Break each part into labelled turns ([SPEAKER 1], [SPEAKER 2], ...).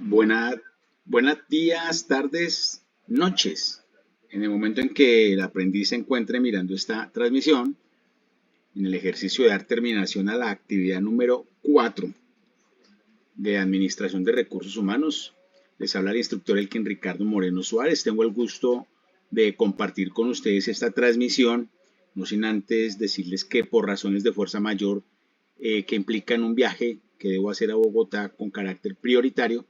[SPEAKER 1] Buena- Buenos días, tardes, noches. En el momento en que el aprendiz se encuentre mirando esta transmisión, en el ejercicio de dar terminación a la actividad número 4 de Administración de Recursos Humanos, les habla el instructor Elkin Ricardo Moreno Suárez. Tengo el gusto de compartir con ustedes esta transmisión, no sin antes decirles que por razones de fuerza mayor que implican un viaje que debo hacer a Bogotá con carácter prioritario,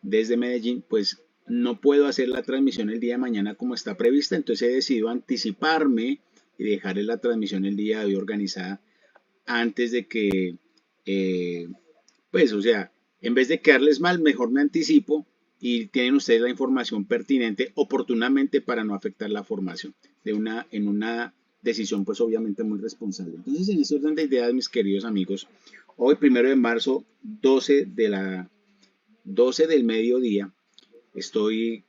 [SPEAKER 1] desde Medellín, pues no puedo hacer la transmisión el día de mañana como está prevista, entonces he decidido anticiparme y dejar la transmisión el día de hoy organizada antes de que, eh, pues, o sea, en vez de quedarles mal, mejor me anticipo y tienen ustedes la información pertinente oportunamente para no afectar la formación en una decisión, pues, obviamente muy responsable. Entonces, en este orden de ideas, mis queridos amigos, hoy, 1 de marzo, 12 del mediodía, estoy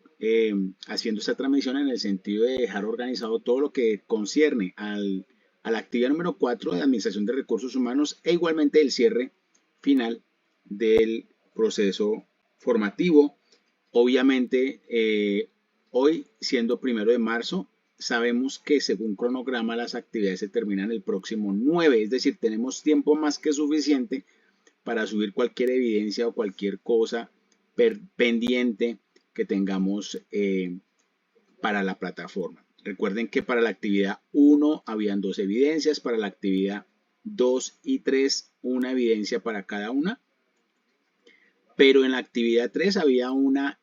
[SPEAKER 1] haciendo esta transmisión en el sentido de dejar organizado todo lo que concierne a la actividad número 4 de Administración de Recursos Humanos e igualmente el cierre final del proceso formativo. Obviamente, hoy, siendo 1 de marzo, sabemos que según cronograma las actividades se terminan el próximo 9, es decir, tenemos tiempo más que suficiente para subir cualquier evidencia o cualquier cosa pendiente que tengamos para la plataforma. Recuerden que para la actividad 1 habían 2 evidencias, para la actividad 2 y 3 una evidencia para cada una, pero en la actividad 3 había una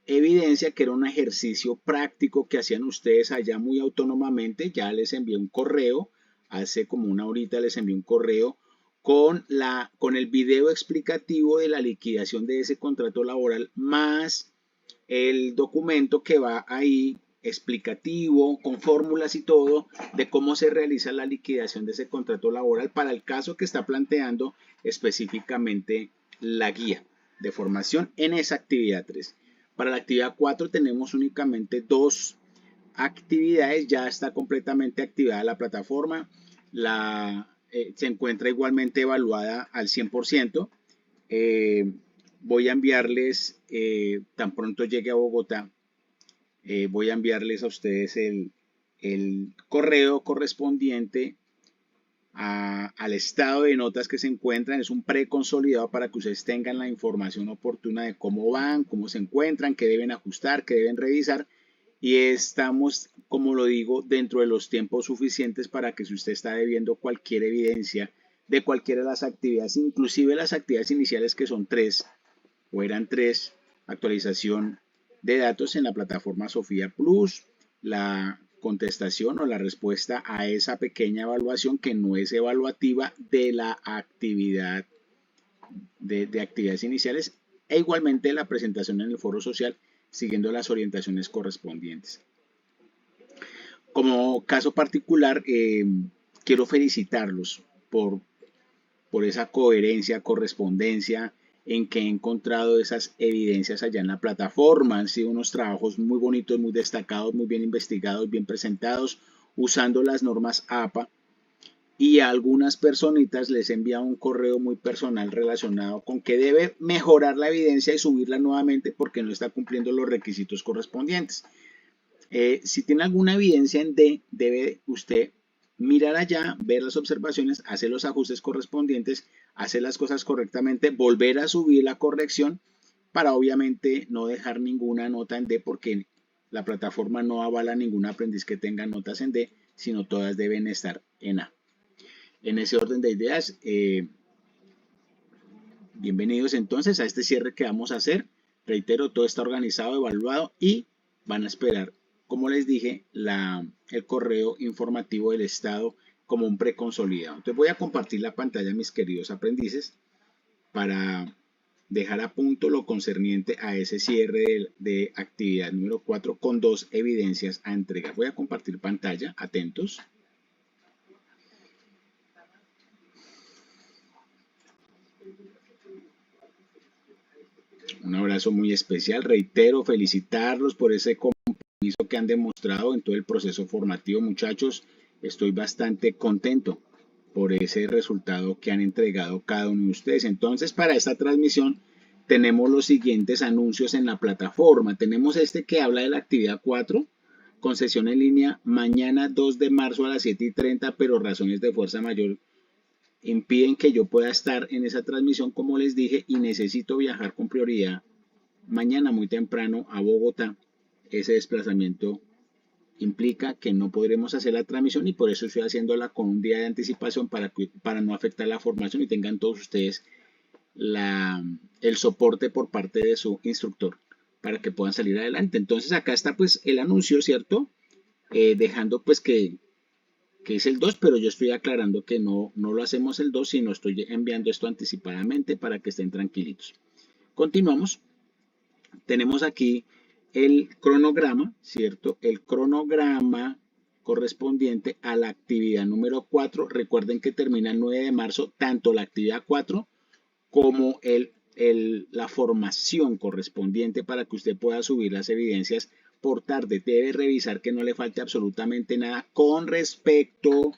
[SPEAKER 1] evidencia que era un ejercicio práctico que hacían ustedes allá muy autónomamente. Ya les envié un correo, hace como una horita les envié un correo con el video explicativo de la liquidación de ese contrato laboral más el documento que va ahí explicativo, con fórmulas y todo, de cómo se realiza la liquidación de ese contrato laboral para el caso que está planteando específicamente la guía de formación en esa actividad 3. Para la actividad 4 tenemos únicamente 2 actividades, ya está completamente activada la plataforma, se encuentra igualmente evaluada al 100%. Voy a enviarles, tan pronto llegue a Bogotá, voy a enviarles a ustedes el correo correspondiente al estado de notas que se encuentran. Es un preconsolidado para que ustedes tengan la información oportuna de cómo van, cómo se encuentran, qué deben ajustar, qué deben revisar. Y estamos, como lo digo, dentro de los tiempos suficientes para que si usted está debiendo cualquier evidencia de cualquiera de las actividades, inclusive las actividades iniciales que son 3 o eran 3, actualización de datos en la plataforma Sofía Plus, la contestación o la respuesta a esa pequeña evaluación que no es evaluativa de la actividad de actividades iniciales e igualmente la presentación en el foro social siguiendo las orientaciones correspondientes. Como caso particular, quiero felicitarlos por esa coherencia, correspondencia en que he encontrado esas evidencias allá en la plataforma. Han sido unos trabajos muy bonitos, muy destacados, muy bien investigados, bien presentados, usando las normas APA. Y a algunas personitas les he enviado un correo muy personal relacionado con que debe mejorar la evidencia y subirla nuevamente porque no está cumpliendo los requisitos correspondientes. Si tiene alguna evidencia en D, debe usted mirar allá, ver las observaciones, hacer los ajustes correspondientes, hacer las cosas correctamente, volver a subir la corrección para obviamente no dejar ninguna nota en D porque la plataforma no avala ningún aprendiz que tenga notas en D, sino todas deben estar en A. En ese orden de ideas, bienvenidos entonces a este cierre que vamos a hacer. Reitero, todo está organizado, evaluado y van a esperar, como les dije, el correo informativo del Estado como un preconsolidado. Entonces voy a compartir la pantalla, mis queridos aprendices, para dejar a punto lo concerniente a ese cierre de actividad número 4 con 2 evidencias a entregar. Voy a compartir pantalla, atentos. Un abrazo muy especial. Reitero, felicitarlos por ese compromiso que han demostrado en todo el proceso formativo, muchachos. Estoy bastante contento por ese resultado que han entregado cada uno de ustedes. Entonces, para esta transmisión tenemos los siguientes anuncios en la plataforma. Tenemos este que habla de la actividad 4, con sesión en línea mañana 2 de marzo a las 7:30, pero razones de fuerza mayor impiden que yo pueda estar en esa transmisión, como les dije, y necesito viajar con prioridad mañana muy temprano a Bogotá. Ese desplazamiento implica que no podremos hacer la transmisión y por eso estoy haciéndola con un día de anticipación para no afectar la formación y tengan todos ustedes el soporte por parte de su instructor para que puedan salir adelante. Entonces acá está pues el anuncio, ¿cierto? Dejando pues que es el 2, pero yo estoy aclarando que no lo hacemos el 2, sino estoy enviando esto anticipadamente para que estén tranquilitos. Continuamos. Tenemos aquí el cronograma, ¿cierto? El cronograma correspondiente a la actividad número 4. Recuerden que termina el 9 de marzo, tanto la actividad 4 como la formación correspondiente para que usted pueda subir las evidencias por tarde. Debe revisar que no le falte absolutamente nada con respecto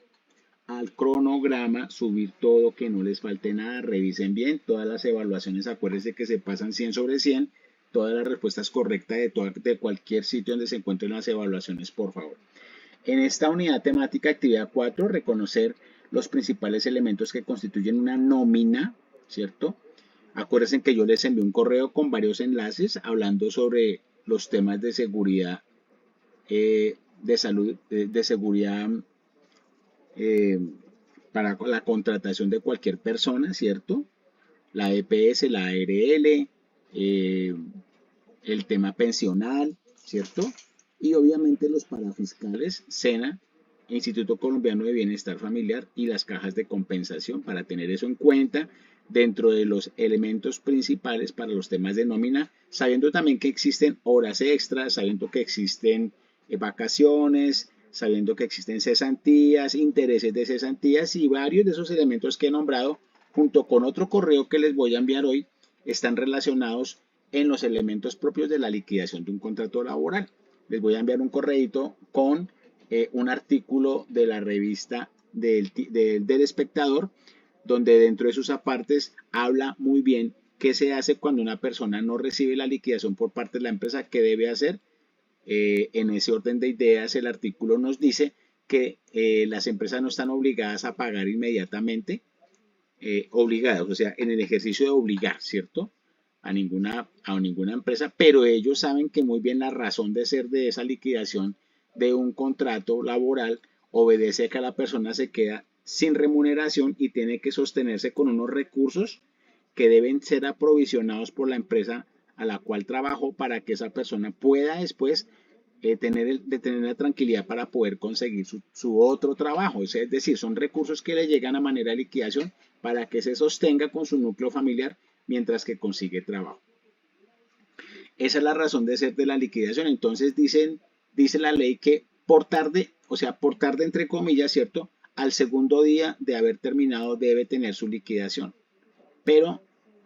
[SPEAKER 1] al cronograma, subir todo, que no les falte nada, revisen bien todas las evaluaciones, acuérdense que se pasan 100 sobre 100, todas las respuestas correctas de cualquier sitio donde se encuentren las evaluaciones, por favor. En esta unidad temática, actividad 4, reconocer los principales elementos que constituyen una nómina, ¿cierto? Acuérdense que yo les envié un correo con varios enlaces hablando sobre los temas de seguridad, de salud, de seguridad para la contratación de cualquier persona, ¿cierto? La EPS, la ARL, el tema pensional, ¿cierto? Y obviamente los parafiscales, SENA, Instituto Colombiano de Bienestar Familiar y las cajas de compensación, para tener eso en cuenta dentro de los elementos principales para los temas de nómina, sabiendo también que existen horas extras, sabiendo que existen vacaciones, sabiendo que existen cesantías, intereses de cesantías y varios de esos elementos que he nombrado, junto con otro correo que les voy a enviar hoy, están relacionados en los elementos propios de la liquidación de un contrato laboral. Les voy a enviar un correíto con un artículo de la revista del Espectador, donde dentro de sus apartes habla muy bien qué se hace cuando una persona no recibe la liquidación por parte de la empresa, qué debe hacer. En ese orden de ideas, el artículo nos dice que las empresas no están obligadas a pagar inmediatamente, obligadas, o sea, en el ejercicio de obligar, ¿cierto? A ninguna empresa, pero ellos saben que muy bien la razón de ser de esa liquidación de un contrato laboral obedece a que la persona se queda sin remuneración y tiene que sostenerse con unos recursos que deben ser aprovisionados por la empresa a la cual trabajó para que esa persona pueda después tener la tranquilidad para poder conseguir su otro trabajo. Es decir, son recursos que le llegan a manera de liquidación para que se sostenga con su núcleo familiar mientras que consigue trabajo. Esa es la razón de ser de la liquidación. Entonces dice la ley que por tarde, o sea, por tarde entre comillas, ¿cierto? Al segundo día de haber terminado debe tener su liquidación. Pero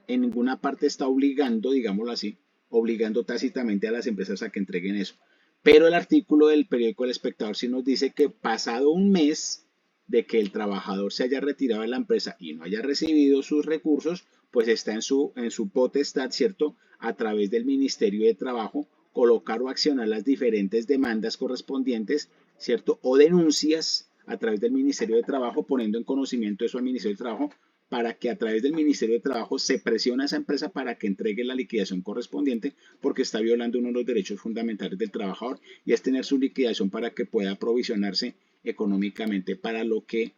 [SPEAKER 1] en ninguna parte está obligando, digámoslo así, obligando tácitamente a las empresas a que entreguen eso. Pero el artículo del periódico El Espectador sí nos dice que pasado un mes de que el trabajador se haya retirado de la empresa y no haya recibido sus recursos, pues está en su potestad, ¿cierto? A través del Ministerio de Trabajo, colocar o accionar las diferentes demandas correspondientes, ¿cierto? O denuncias a través del Ministerio de Trabajo, poniendo en conocimiento eso al Ministerio de Trabajo, para que a través del Ministerio de Trabajo se presione a esa empresa para que entregue la liquidación correspondiente, porque está violando uno de los derechos fundamentales del trabajador y es tener su liquidación para que pueda aprovisionarse económicamente para lo que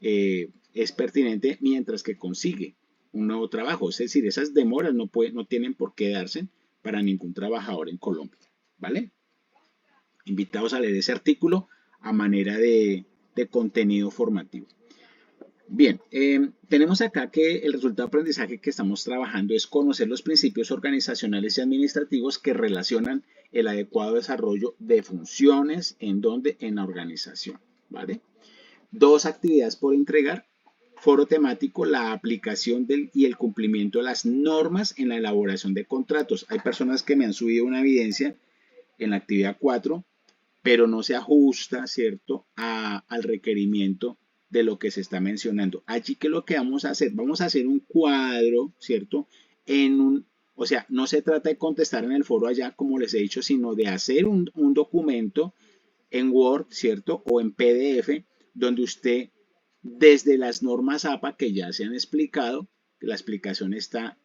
[SPEAKER 1] es pertinente mientras que consigue un nuevo trabajo. Es decir, esas demoras no tienen por qué darse para ningún trabajador en Colombia, ¿vale? Invitados a leer ese artículo a manera de contenido formativo. Bien, tenemos acá que el resultado de aprendizaje que estamos trabajando es conocer los principios organizacionales y administrativos que relacionan el adecuado desarrollo de funciones en la organización, ¿vale? 2 actividades por entregar. Foro temático, la aplicación y el cumplimiento de las normas en la elaboración de contratos. Hay personas que me han subido una evidencia en la actividad 4, pero no se ajusta, ¿cierto?, al requerimiento de lo que se está mencionando. Allí, ¿qué es lo que vamos a hacer? Vamos a hacer un cuadro, ¿cierto?, en O sea, no se trata de contestar en el foro allá, como les he dicho, sino de hacer un documento en Word, ¿cierto? O en PDF, donde usted, desde las normas APA que ya se han explicado, la explicación está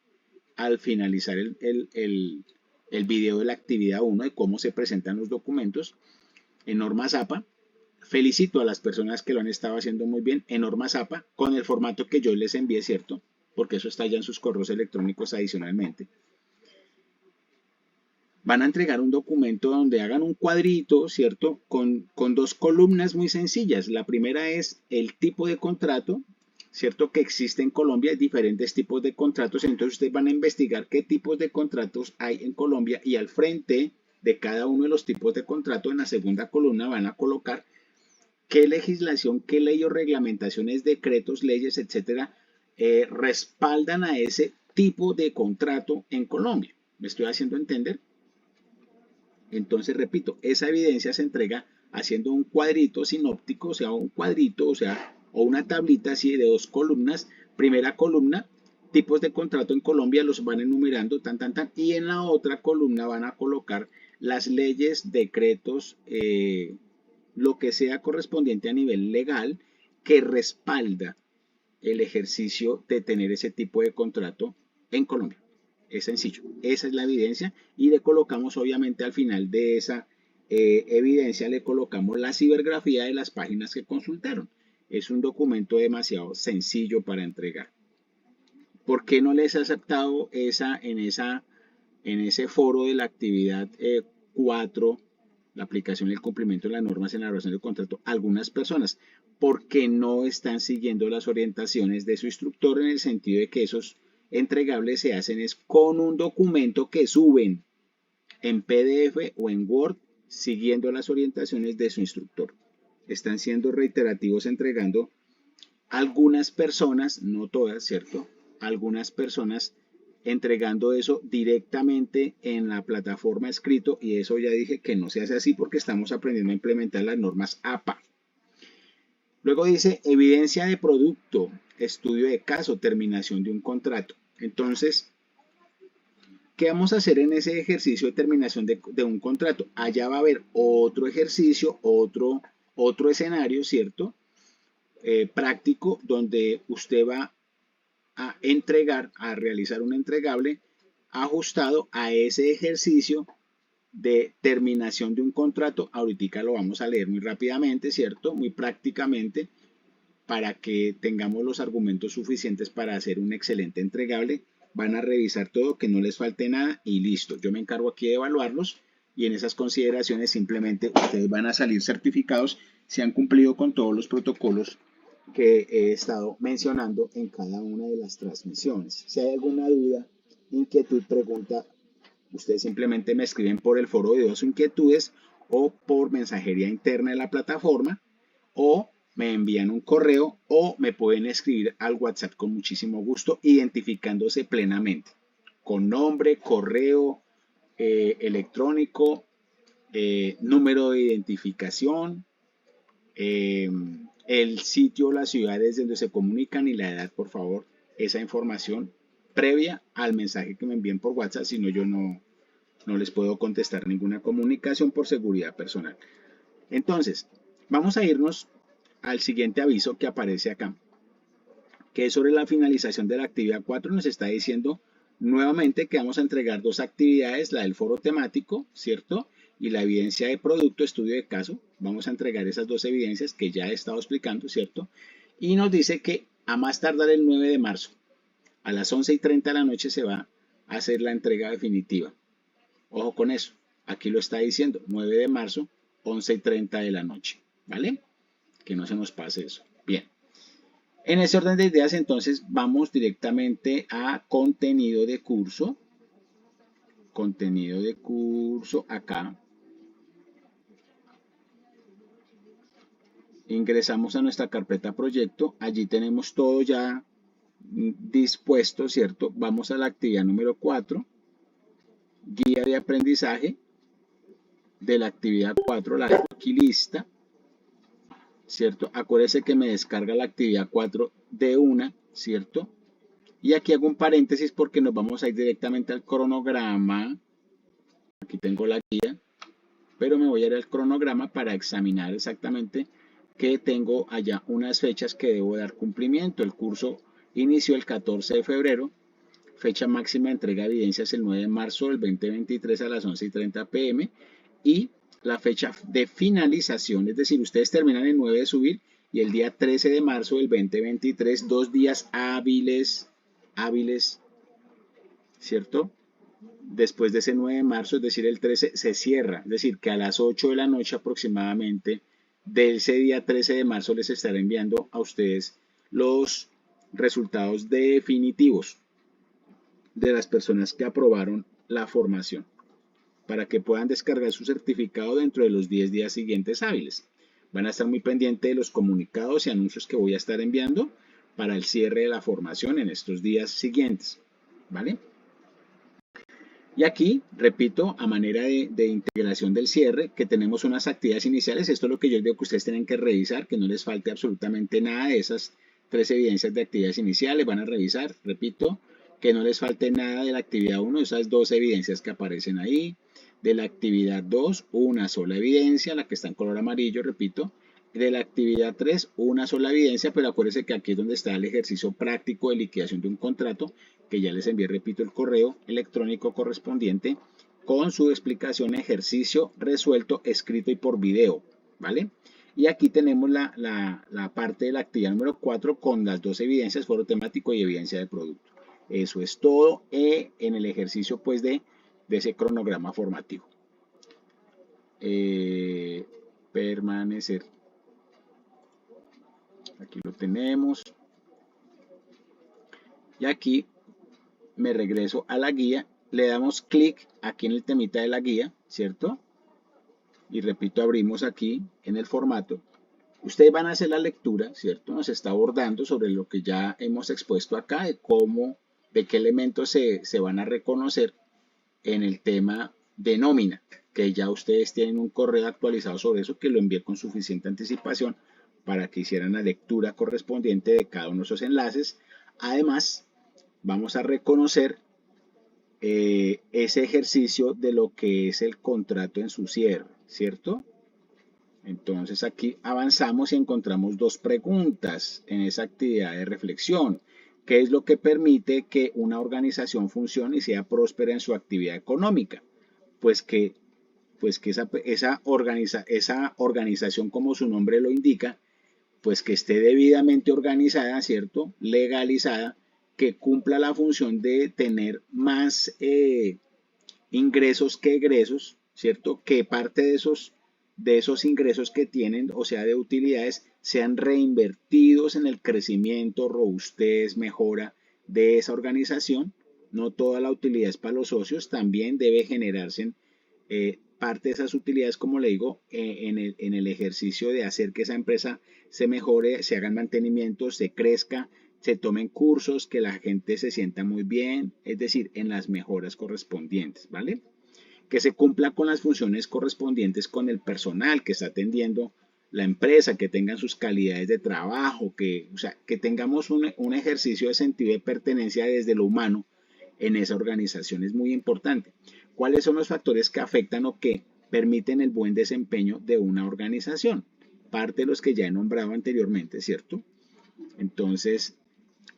[SPEAKER 1] al finalizar el video de la actividad 1 de cómo se presentan los documentos en normas APA. Felicito a las personas que lo han estado haciendo muy bien en normas APA con el formato que yo les envié, ¿cierto? Porque eso está ya en sus correos electrónicos adicionalmente. Van a entregar un documento donde hagan un cuadrito, ¿cierto? Con dos columnas muy sencillas. La primera es el tipo de contrato, ¿cierto? Que existe en Colombia, hay diferentes tipos de contratos. Entonces ustedes van a investigar qué tipos de contratos hay en Colombia y al frente de cada uno de los tipos de contrato, en la segunda columna van a colocar qué legislación, qué ley o reglamentaciones, decretos, leyes, etcétera, respaldan a ese tipo de contrato en Colombia. ¿Me estoy haciendo entender? Entonces, repito, esa evidencia se entrega haciendo un cuadrito sinóptico, o sea, un cuadrito, o sea, o una tablita así de dos columnas. Primera columna, tipos de contrato en Colombia, los van enumerando, tan, tan, tan. Y en la otra columna van a colocar las leyes, decretos, lo que sea correspondiente a nivel legal que respalda el ejercicio de tener ese tipo de contrato en Colombia. Es sencillo, esa es la evidencia y le colocamos obviamente al final de esa evidencia, le colocamos la cibergrafía de las páginas que consultaron. Es un documento demasiado sencillo para entregar. ¿Por qué no les ha aceptado en ese foro de la actividad 4, la aplicación y el cumplimiento de las normas en la relación de contrato, algunas personas? Porque no están siguiendo las orientaciones de su instructor, en el sentido de que esos entregables se hacen es con un documento que suben en PDF o en Word siguiendo las orientaciones de su instructor. Están siendo reiterativos entregando algunas personas, no todas, ¿cierto? Algunas personas entregando eso directamente en la plataforma escrito, y eso ya dije que no se hace así porque estamos aprendiendo a implementar las normas APA. Luego dice evidencia de producto, estudio de caso, terminación de un contrato. Entonces, ¿qué vamos a hacer en ese ejercicio de terminación de un contrato? Allá va a haber otro ejercicio, otro escenario, ¿cierto? Práctico, donde usted va a entregar, a realizar un entregable ajustado a ese ejercicio de terminación de un contrato. Ahorita lo vamos a leer muy rápidamente, ¿cierto? Muy prácticamente, para que tengamos los argumentos suficientes para hacer un excelente entregable. Van a revisar todo, que no les falte nada y listo. Yo me encargo aquí de evaluarlos y en esas consideraciones simplemente ustedes van a salir certificados si han cumplido con todos los protocolos que he estado mencionando en cada una de las transmisiones. Si hay alguna duda, inquietud, pregunta, ustedes simplemente me escriben por el foro de dos inquietudes o por mensajería interna de la plataforma, o me envían un correo o me pueden escribir al WhatsApp con muchísimo gusto, identificándose plenamente con nombre, correo electrónico, número de identificación, el sitio, las ciudades donde se comunican y la edad, por favor, esa información previa al mensaje que me envíen por WhatsApp, si no yo no les puedo contestar ninguna comunicación por seguridad personal. Entonces, vamos a irnos al siguiente aviso que aparece acá, que es sobre la finalización de la actividad 4. Nos está diciendo nuevamente que vamos a entregar dos actividades, la del foro temático, ¿cierto? Y la evidencia de producto, estudio de caso. Vamos a entregar esas dos evidencias que ya he estado explicando, ¿cierto? Y nos dice que a más tardar el 9 de marzo, a las 11:30 de la noche, se va a hacer la entrega definitiva. Ojo con eso, aquí lo está diciendo, 9 de marzo, 11:30 de la noche, ¿vale? Que no se nos pase eso. Bien. En ese orden de ideas, entonces, vamos directamente a contenido de curso. Contenido de curso acá. Ingresamos a nuestra carpeta proyecto. Allí tenemos todo ya dispuesto, ¿cierto? Vamos a la actividad número 4. Guía de aprendizaje de la actividad 4. La dejo aquí lista, ¿cierto? Acuérdese que me descarga la actividad 4 de una, ¿cierto? Y aquí hago un paréntesis porque nos vamos a ir directamente al cronograma. Aquí tengo la guía, pero me voy a ir al cronograma para examinar exactamente que tengo allá unas fechas que debo dar cumplimiento. El curso inició el 14 de febrero, fecha máxima de entrega de evidencias el 9 de marzo del 2023 a las 11:30 pm y la fecha de finalización, es decir, ustedes terminan el 9 de subir y el día 13 de marzo del 2023, 2 días hábiles, ¿cierto? Después de ese 9 de marzo, es decir, el 13, se cierra. Es decir, que a las 8 de la noche aproximadamente de ese día 13 de marzo les estaré enviando a ustedes los resultados definitivos de las personas que aprobaron la formación para que puedan descargar su certificado dentro de los 10 días siguientes hábiles. Van a estar muy pendientes de los comunicados y anuncios que voy a estar enviando para el cierre de la formación en estos días siguientes. ¿Vale? Y aquí, repito, a manera de integración del cierre, que tenemos unas actividades iniciales. Esto es lo que yo digo que ustedes tienen que revisar, que no les falte absolutamente nada de esas 3 evidencias de actividades iniciales. Van a revisar, repito, que no les falte nada de la actividad 1, esas 2 evidencias que aparecen ahí. De la actividad 2, una sola evidencia, la que está en color amarillo, repito. De la actividad 3, una sola evidencia, pero acuérdense que aquí es donde está el ejercicio práctico de liquidación de un contrato, que ya les envié, repito, el correo electrónico correspondiente con su explicación, ejercicio resuelto, escrito y por video, ¿vale? Y aquí tenemos la parte de la actividad número 4 con las 2 evidencias, foro temático y evidencia de producto. Eso es todo en el ejercicio pues de ese cronograma formativo. Permanecer. Aquí lo tenemos. Y aquí me regreso a la guía, le damos clic aquí en el temita de la guía, ¿cierto? Y repito, abrimos aquí en el formato. Ustedes van a hacer la lectura, ¿cierto? Nos está abordando sobre lo que ya hemos expuesto acá, de cómo, de qué elementos se van a reconocer en el tema de nómina, que ya ustedes tienen un correo actualizado sobre eso, que lo envié con suficiente anticipación para que hicieran la lectura correspondiente de cada uno de esos enlaces. Además, vamos a reconocer ese ejercicio de lo que es el contrato en su cierre, ¿cierto? Entonces aquí avanzamos y encontramos 2 preguntas en esa actividad de reflexión. ¿Qué es lo que permite que una organización funcione y sea próspera en su actividad económica? Pues que, esa organización, como su nombre lo indica, pues que esté debidamente organizada, ¿cierto? Legalizada, que cumpla la función de tener más ingresos que egresos, ¿cierto? Que parte de esos ingresos que tienen, o sea, de utilidades, sean reinvertidos en el crecimiento, robustez, mejora de esa organización. No toda la utilidad es para los socios, también debe generarse parte de esas utilidades, como le digo, en el ejercicio de hacer que esa empresa se mejore, se hagan mantenimientos, se crezca, se tomen cursos, que la gente se sienta muy bien, es decir, en las mejoras correspondientes, ¿vale? Que se cumpla con las funciones correspondientes con el personal que está atendiendo la empresa, que tengan sus calidades de trabajo, o sea, que tengamos un ejercicio de sentido de pertenencia desde lo humano en esa organización. Es muy importante. ¿Cuáles son los factores que afectan o que permiten el buen desempeño de una organización? Parte de los que ya he nombrado anteriormente, ¿cierto? Entonces,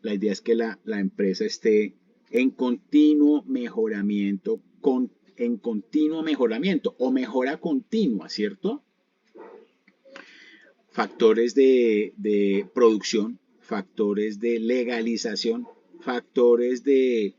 [SPEAKER 1] la idea es que la empresa esté en continuo mejoramiento, o mejora continua, ¿cierto? Factores de producción, factores de legalización, factores de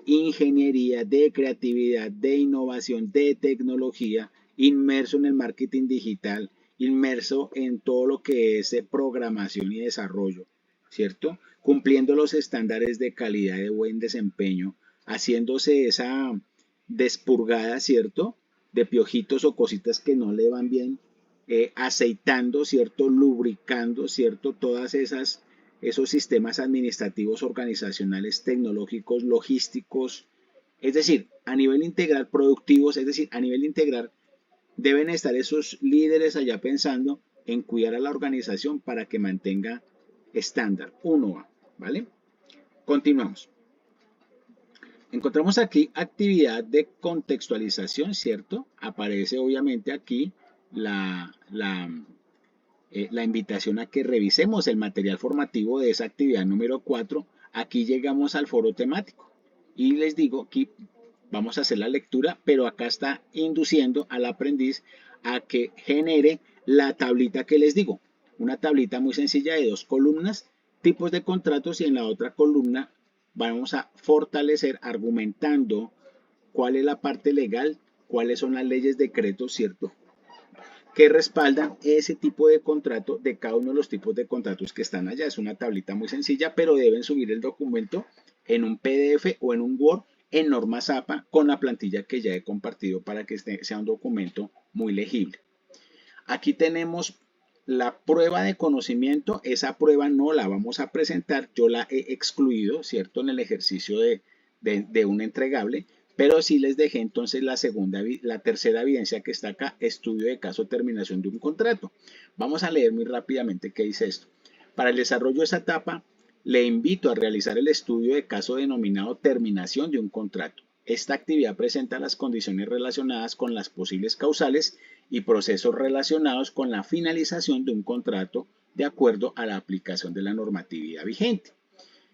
[SPEAKER 1] ingeniería, de creatividad, de innovación, de tecnología, inmerso en el marketing digital, inmerso en todo lo que es programación y desarrollo, ¿cierto? Cumpliendo los estándares de calidad, de buen desempeño, haciéndose esa despurgada, ¿cierto? De piojitos o cositas que no le van bien, aceitando, ¿cierto? Lubricando, ¿cierto? Todas esos sistemas administrativos, organizacionales, tecnológicos, logísticos, es decir, a nivel integral, productivos, es decir, a nivel integral, deben estar esos líderes allá pensando en cuidar a la organización para que mantenga estándar 1A, ¿vale? Continuamos. Encontramos aquí actividad de contextualización, ¿cierto? Aparece obviamente aquí la invitación a que revisemos el material formativo de esa actividad número 4. Aquí llegamos al foro temático y les digo que vamos a hacer la lectura, pero acá está induciendo al aprendiz a que genere la tablita que les digo. Una tablita muy sencilla de 2 columnas, tipos de contratos, y en la otra columna vamos a fortalecer argumentando cuál es la parte legal, cuáles son las leyes, decretos, ¿cierto?, que respaldan ese tipo de contrato de cada uno de los tipos de contratos que están allá. Es una tablita muy sencilla, pero deben subir el documento en un PDF o en un Word en norma ZAPA con la plantilla que ya he compartido para que sea un documento muy legible. Aquí tenemos la prueba de conocimiento. Esa prueba no la vamos a presentar, yo la he excluido, ¿cierto?, en el ejercicio de un entregable, pero sí les dejé entonces la tercera evidencia que está acá, estudio de caso terminación de un contrato. Vamos a leer muy rápidamente qué dice esto. Para el desarrollo de esa etapa, le invito a realizar el estudio de caso denominado terminación de un contrato. Esta actividad presenta las condiciones relacionadas con las posibles causales y procesos relacionados con la finalización de un contrato de acuerdo a la aplicación de la normatividad vigente.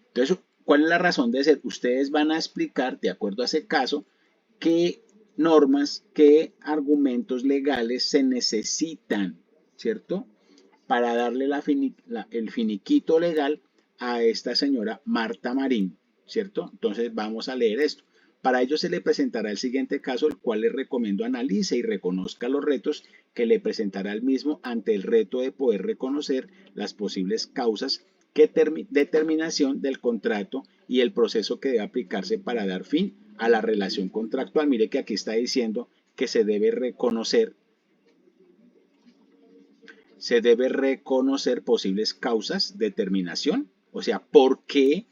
[SPEAKER 1] Entonces, ¿cuál es la razón de ser? Ustedes van a explicar, de acuerdo a ese caso, qué normas, qué argumentos legales se necesitan, ¿cierto?, para darle el finiquito legal a esta señora Marta Marín, ¿cierto? Entonces vamos a leer esto. Para ello se le presentará el siguiente caso, el cual les recomiendo analice y reconozca los retos que le presentará el mismo ante el reto de poder reconocer las posibles causas de terminación del contrato y el proceso que debe aplicarse para dar fin a la relación contractual. Mire que aquí está diciendo que se debe reconocer posibles causas de terminación, o sea, por qué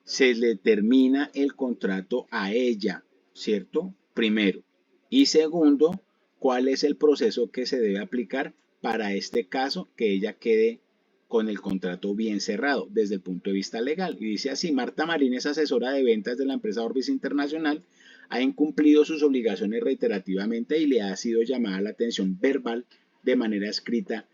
[SPEAKER 1] se le termina el contrato a ella, ¿cierto? Primero. Y segundo, ¿cuál es el proceso que se debe aplicar para este caso que ella quede con el contrato bien cerrado desde el punto de vista legal? Y dice así: Marta Marín es asesora de ventas de la empresa Orbis Internacional, ha incumplido sus obligaciones reiterativamente y le ha sido llamada la atención verbal de manera escrita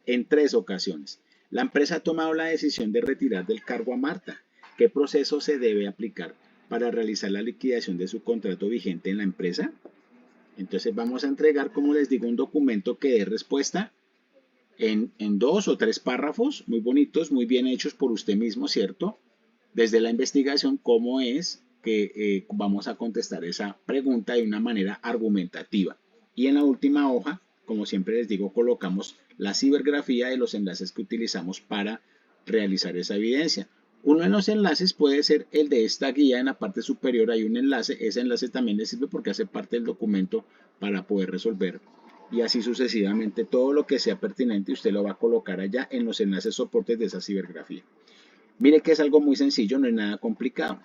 [SPEAKER 1] en tres ocasiones. La empresa ha tomado la decisión de retirar del cargo a Marta. ¿Qué proceso se debe aplicar para realizar la liquidación de su contrato vigente en la empresa? Entonces vamos a entregar, como les digo, un documento que dé respuesta en 2 o 3 párrafos, muy bonitos, muy bien hechos por usted mismo, ¿cierto? Desde la investigación, cómo es que vamos a contestar esa pregunta de una manera argumentativa. Y en la última hoja, como siempre les digo, colocamos la cibergrafía de los enlaces que utilizamos para realizar esa evidencia. Uno de los enlaces puede ser el de esta guía. En la parte superior hay un enlace. Ese enlace también le sirve porque hace parte del documento para poder resolver. Y así sucesivamente, todo lo que sea pertinente usted lo va a colocar allá en los enlaces soportes de esa cibergrafía. Mire que es algo muy sencillo, no es nada complicado.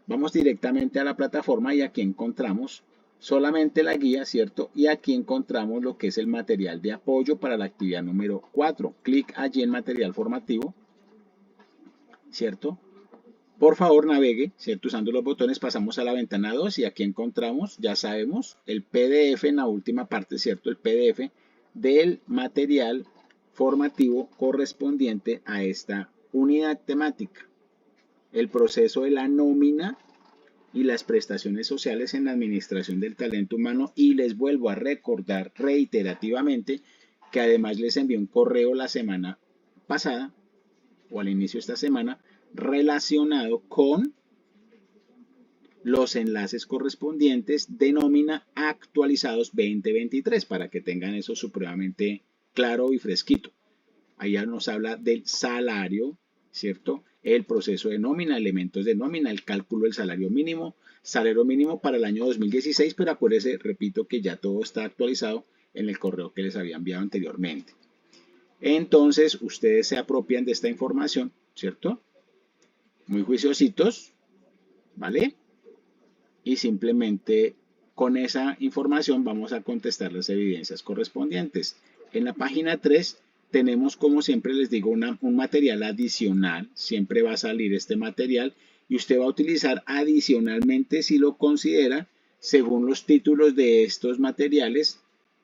[SPEAKER 1] Vamos directamente a la plataforma y aquí encontramos solamente la guía, ¿cierto? Y aquí encontramos lo que es el material de apoyo para la actividad número 4. Clic allí en material formativo, ¿cierto? Por favor navegue, ¿cierto? Usando los botones pasamos a la ventana 2 y aquí encontramos, ya sabemos, el PDF en la última parte, ¿cierto? El PDF del material formativo correspondiente a esta unidad temática. El proceso de la nómina y las prestaciones sociales en la administración del talento humano. Y les vuelvo a recordar reiterativamente que además les envié un correo la semana pasada o al inicio de esta semana relacionado con los enlaces correspondientes de nómina actualizados 2023 para que tengan eso supremamente claro y fresquito. Allá nos habla del salario, ¿cierto? El proceso de nómina, elementos de nómina, el cálculo del salario mínimo para el año 2016, pero acuérdense, repito, que ya todo está actualizado en el correo que les había enviado anteriormente. Entonces, ustedes se apropian de esta información, ¿cierto? Muy juiciositos, ¿vale? Y simplemente con esa información vamos a contestar las evidencias correspondientes. En la página 3 tenemos, como siempre les digo, un material adicional. Siempre va a salir este material y usted va a utilizar adicionalmente, si lo considera, según los títulos de estos materiales,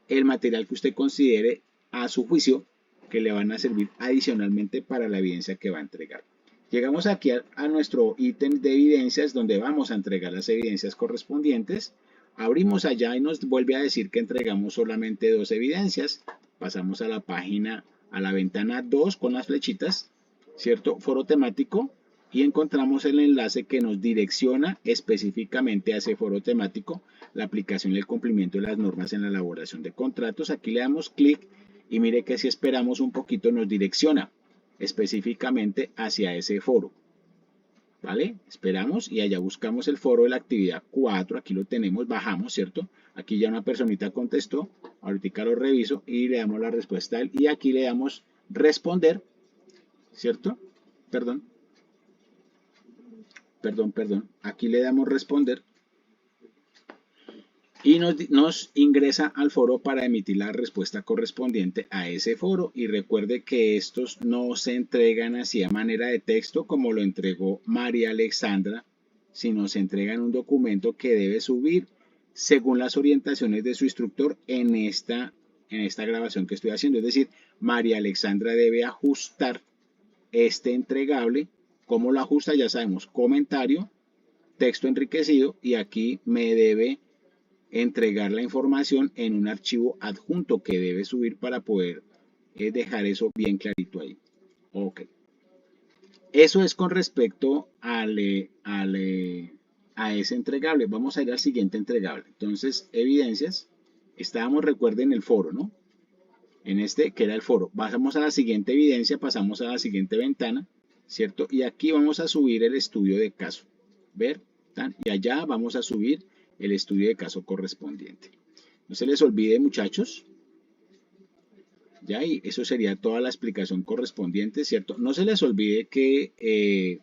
[SPEAKER 1] el material que usted considere a su juicio que le van a servir adicionalmente para la evidencia que va a entregar. Llegamos aquí a nuestro ítem de evidencias donde vamos a entregar las evidencias correspondientes. Abrimos allá y nos vuelve a decir que entregamos solamente 2 evidencias. Pasamos a la página, a la ventana 2 con las flechitas, ¿cierto? Foro temático, y encontramos el enlace que nos direcciona específicamente a ese foro temático, la aplicación y el cumplimiento de las normas en la elaboración de contratos. Aquí le damos clic y mire que si esperamos un poquito nos direcciona específicamente hacia ese foro. ¿Vale? Esperamos y allá buscamos el foro de la actividad 4. Aquí lo tenemos, bajamos, ¿cierto? Aquí ya una personita contestó. Ahorita lo reviso y le damos la respuesta a él. Y aquí le damos responder, ¿cierto? Perdón. Aquí le damos responder. Y nos ingresa al foro para emitir la respuesta correspondiente a ese foro. Y recuerde que estos no se entregan así a manera de texto como lo entregó María Alexandra, sino se entrega en un documento que debe subir según las orientaciones de su instructor en esta grabación que estoy haciendo. Es decir, María Alexandra debe ajustar este entregable. ¿Cómo lo ajusta? Ya sabemos, comentario, texto enriquecido, y aquí me debe entregar la información en un archivo adjunto que debe subir para poder dejar eso bien clarito ahí. Ok. Eso es con respecto a ese entregable. Vamos a ir al siguiente entregable. Entonces, evidencias. Estábamos, recuerden, el foro, ¿no? En este que era el foro. Pasamos a la siguiente evidencia, pasamos a la siguiente ventana, ¿cierto? Y aquí vamos a subir el estudio de caso. ¿Ver? Y allá vamos a subir el estudio de caso correspondiente. No se les olvide, muchachos. Ya, y eso sería toda la explicación correspondiente, ¿cierto? No se les olvide que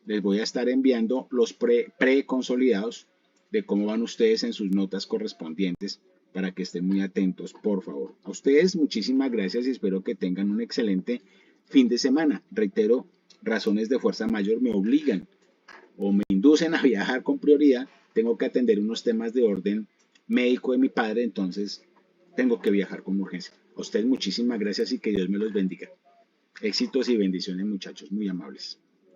[SPEAKER 1] les voy a estar enviando los preconsolidados de cómo van ustedes en sus notas correspondientes para que estén muy atentos, por favor. A ustedes muchísimas gracias y espero que tengan un excelente fin de semana. Reitero, razones de fuerza mayor me obligan o me inducen a viajar con prioridad. Tengo que atender unos temas de orden médico de mi padre, entonces tengo que viajar con urgencia. A ustedes muchísimas gracias y que Dios me los bendiga. Éxitos y bendiciones, muchachos, muy amables.